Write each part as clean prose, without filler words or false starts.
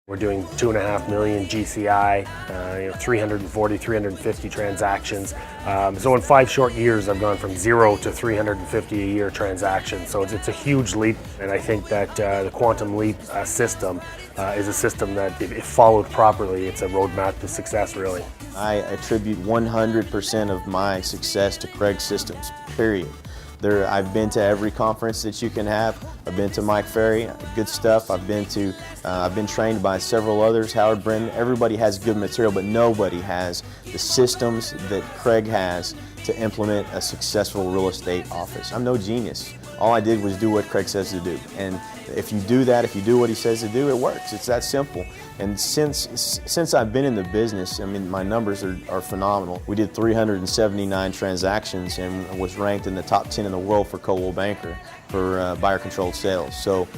We're doing 2.5 million GCI, 340, 350 transactions. So in 5 short years, I've gone from 0 to 350 a year transactions. So it's a huge leap, and I think that the Quantum Leap system is a system that, if followed properly, it's a roadmap to success, really. I attribute 100% of my success to Craig's systems, period. I've been to every conference that you can have. I've been to Mike Ferry, good stuff. I've been trained by several others, Howard Brennan. Everybody has good material, but nobody has the systems that Craig has to implement a successful real estate office. I'm no genius. All I did was do what Craig says to do. And if you do that, if you do what he says to do, it works. It's that simple. And since I've been in the business, I mean, my numbers are phenomenal. We did 379 transactions and was ranked in the top 10 in the world for Coldwell Banker for buyer-controlled sales. So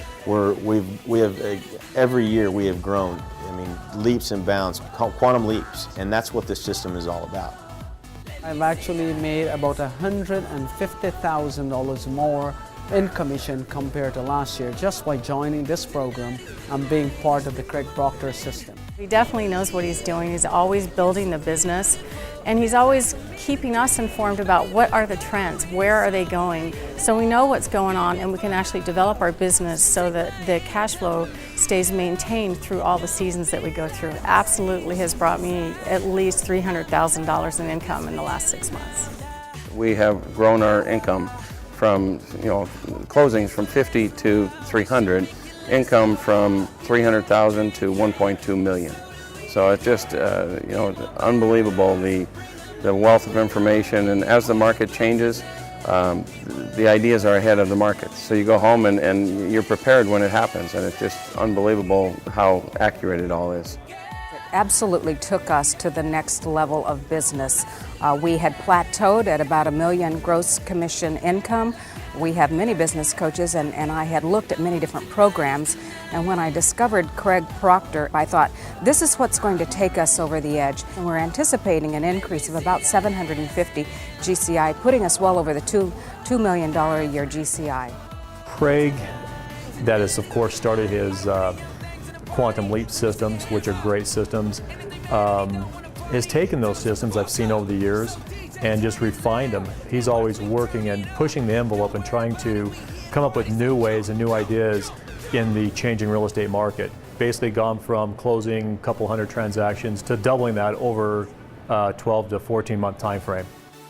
every year we have grown. I mean, leaps and bounds, quantum leaps, and that's what this system is all about. I've actually made about $150,000 more in commission compared to last year just by joining this program and being part of the Craig Proctor system. He definitely knows what he's doing. He's always building the business, and he's always keeping us informed about what are the trends, where are they going, so we know what's going on and we can actually develop our business so that the cash flow stays maintained through all the seasons that we go through. Absolutely has brought me at least $300,000 in income in the last 6 months. We have grown our income from closings from 50 to 300, income from 300,000 to 1.2 million. So it's just unbelievable, the wealth of information, and as the market changes, the ideas are ahead of the market. So you go home and you're prepared when it happens, and it's just unbelievable how accurate it all is. Absolutely took us to the next level of business. We had plateaued at about $1 million gross commission income. We have many business coaches, and I had looked at many different programs, and when I discovered Craig Proctor, I thought, this is what's going to take us over the edge. And we're anticipating an increase of about 750 GCI, putting us well over the $2 million a year GCI. Craig, that has of course started his Quantum Leap systems, which are great systems, has taken those systems I've seen over the years and just refined them. He's always working and pushing the envelope and trying to come up with new ways and new ideas in the changing real estate market. Basically gone from closing a couple hundred transactions to doubling that over a 12 to 14 month time frame.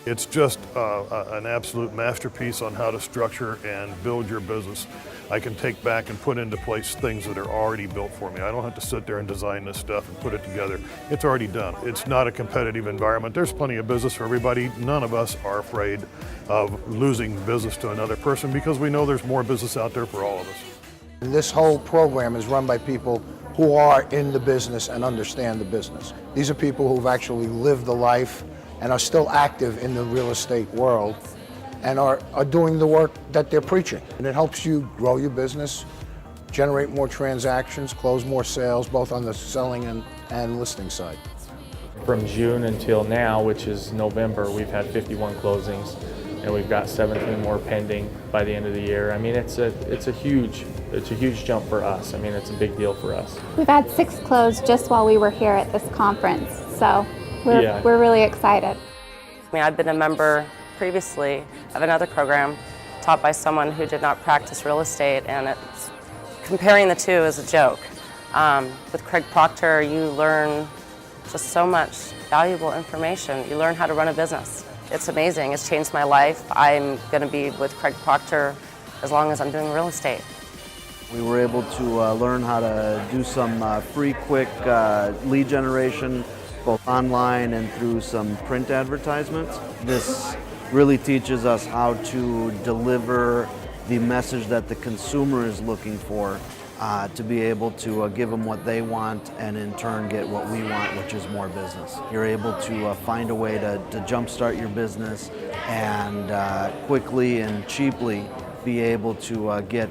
It's just an absolute masterpiece on how to structure and build your business. I can take back and put into place things that are already built for me. I don't have to sit there and design this stuff and put it together. It's already done. It's not a competitive environment. There's plenty of business for everybody. None of us are afraid of losing business to another person because we know there's more business out there for all of us. This whole program is run by people who are in the business and understand the business. These are people who've actually lived the life and are still active in the real estate world and are doing the work that they're preaching. And it helps you grow your business, generate more transactions, close more sales, both on the selling and listing side. From June until now, which is November, we've had 51 closings, and we've got 17 more pending by the end of the year. I mean, it's a huge jump for us. I mean, it's a big deal for us. We've had 6 closed just while we were here at this conference, so we're really excited. I mean, I've been a member previously of another program taught by someone who did not practice real estate, and comparing the two is a joke. With Craig Proctor, you learn just so much valuable information. You learn how to run a business. It's amazing. It's changed my life. I'm going to be with Craig Proctor as long as I'm doing real estate. We were able to learn how to do some free, quick lead generation, both online and through some print advertisements. This really teaches us how to deliver the message that the consumer is looking for, to be able to give them what they want and in turn get what we want, which is more business. You're able to find a way to jumpstart your business and quickly and cheaply be able to get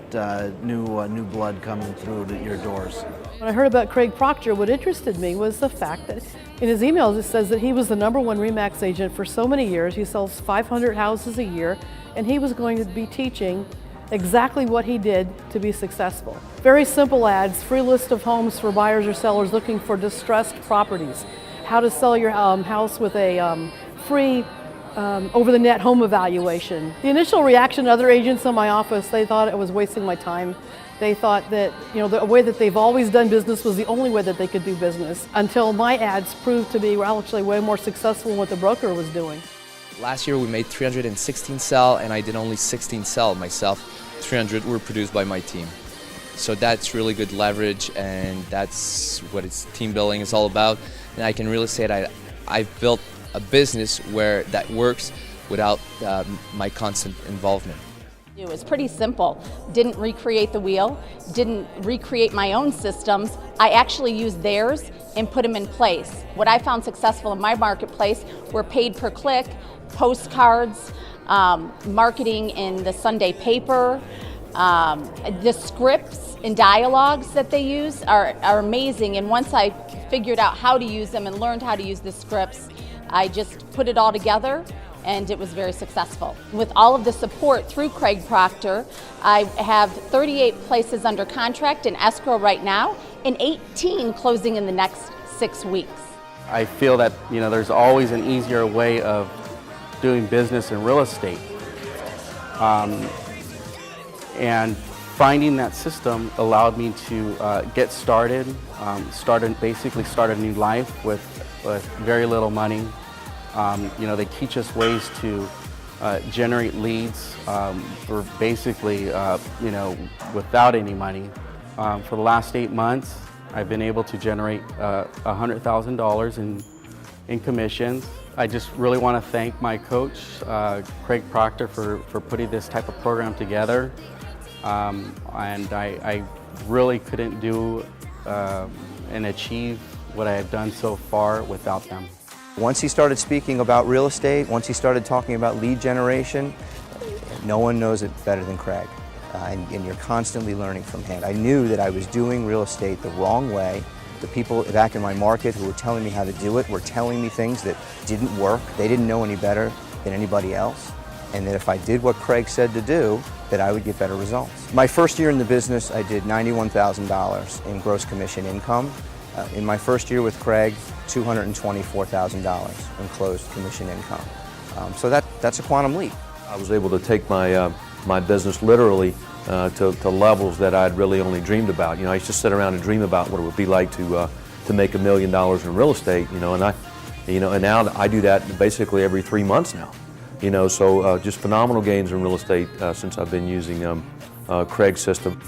new blood coming through to your doors. When I heard about Craig Proctor, what interested me was the fact that in his emails it says that he was the #1 RE/MAX agent for so many years. He sells 500 houses a year, and he was going to be teaching exactly what he did to be successful. Very simple ads, free list of homes for buyers or sellers looking for distressed properties, how to sell your house with a free over-the-net home evaluation. The initial reaction to other agents in my office, they thought it was wasting my time. They thought that, you know, the way that they've always done business was the only way that they could do business, until my ads proved to be actually way more successful than what the broker was doing. Last year we made 316 sell, and I did only 16 sell myself. 300 were produced by my team. So that's really good leverage, and that's what team building is all about. And I can really say that I've built a business where that works without my constant involvement. It was pretty simple. Didn't recreate the wheel, didn't recreate my own systems. I actually used theirs and put them in place. What I found successful in my marketplace were paid per click, postcards, marketing in the Sunday paper. The scripts and dialogues that they use are amazing, and once I figured out how to use them and learned how to use the scripts, I just put it all together, and it was very successful. With all of the support through Craig Proctor, I have 38 places under contract in escrow right now, and 18 closing in the next 6 weeks. I feel that, you know, there's always an easier way of doing business in real estate. And finding that system allowed me to get started, basically start a new life with very little money. You know, they teach us ways to generate leads for basically, you know, without any money. For the last 8 months, I've been able to generate $100,000 in commissions. I just really want to thank my coach, Craig Proctor, for putting this type of program together. And I really couldn't do and achieve what I have done so far without them. Once he started speaking about real estate, once he started talking about lead generation, no one knows it better than Craig. And you're constantly learning from him. I knew that I was doing real estate the wrong way. The people back in my market who were telling me how to do it were telling me things that didn't work. They didn't know any better than anybody else. And that if I did what Craig said to do, that I would get better results. My first year in the business, I did $91,000 in gross commission income. In my first year with Craig, $224,000 in closed commission income. So that's a quantum leap. I was able to take my business literally to levels that I'd really only dreamed about. You know, I used to sit around and dream about what it would be like to make $1 million in real estate. You know, and now I do that basically every 3 months now. You know, so just phenomenal gains in real estate since I've been using Craig's system.